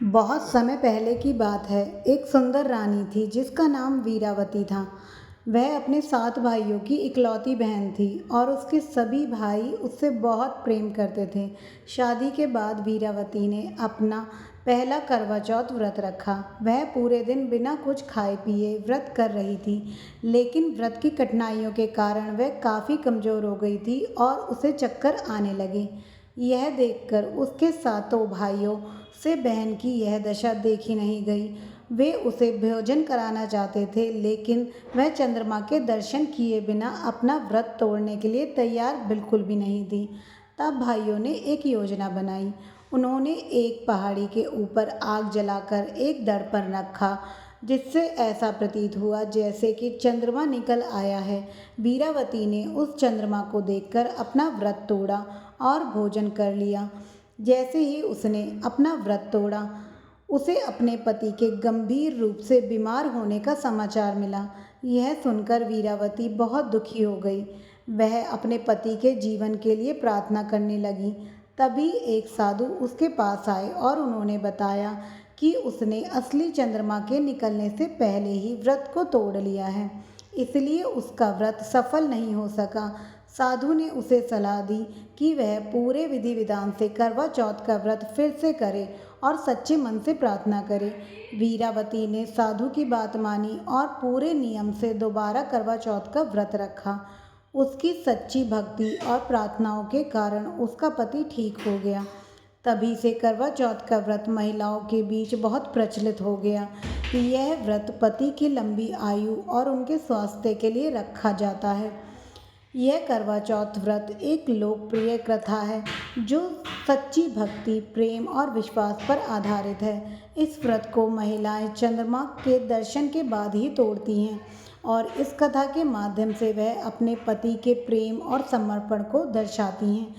बहुत समय पहले की बात है। एक सुंदर रानी थी जिसका नाम वीरावती था। वह अपने 7 भाइयों की इकलौती बहन थी और उसके सभी भाई उससे बहुत प्रेम करते थे। शादी के बाद वीरावती ने अपना पहला करवा चौथ व्रत रखा। वह पूरे दिन बिना कुछ खाए पिए व्रत कर रही थी, लेकिन व्रत की कठिनाइयों के कारण वह काफ़ी कमज़ोर हो गई थी और उसे चक्कर आने लगे। यह देखकर उसके सातों भाइयों से बहन की यह दशा देखी नहीं गई। वे उसे भोजन कराना चाहते थे, लेकिन वह चंद्रमा के दर्शन किए बिना अपना व्रत तोड़ने के लिए तैयार बिल्कुल भी नहीं थी। तब भाइयों ने एक योजना बनाई। उन्होंने एक पहाड़ी के ऊपर आग जलाकर एक दर्पण रखा, जिससे ऐसा प्रतीत हुआ जैसे कि चंद्रमा निकल आया है। वीरावती ने उस चंद्रमा को देखकर अपना व्रत तोड़ा और भोजन कर लिया। जैसे ही उसने अपना व्रत तोड़ा, उसे अपने पति के गंभीर रूप से बीमार होने का समाचार मिला। यह सुनकर वीरावती बहुत दुखी हो गई। वह अपने पति के जीवन के लिए प्रार्थना करने लगी। तभी एक साधु उसके पास आए और उन्होंने बताया कि उसने असली चंद्रमा के निकलने से पहले ही व्रत को तोड़ लिया है, इसलिए उसका व्रत सफल नहीं हो सका। साधु ने उसे सलाह दी कि वह पूरे विधि विधान से करवा चौथ का व्रत फिर से करे और सच्चे मन से प्रार्थना करे। वीरावती ने साधु की बात मानी और पूरे नियम से दोबारा करवा चौथ का व्रत रखा। उसकी सच्ची भक्ति और प्रार्थनाओं के कारण उसका पति ठीक हो गया। तभी से करवा चौथ का व्रत महिलाओं के बीच बहुत प्रचलित हो गया। यह व्रत पति की लंबी आयु और उनके स्वास्थ्य के लिए रखा जाता है। यह करवा चौथ व्रत एक लोकप्रिय प्रथा है जो सच्ची भक्ति, प्रेम और विश्वास पर आधारित है। इस व्रत को महिलाएं चंद्रमा के दर्शन के बाद ही तोड़ती हैं और इस कथा के माध्यम से वह अपने पति के प्रेम और समर्पण को दर्शाती हैं।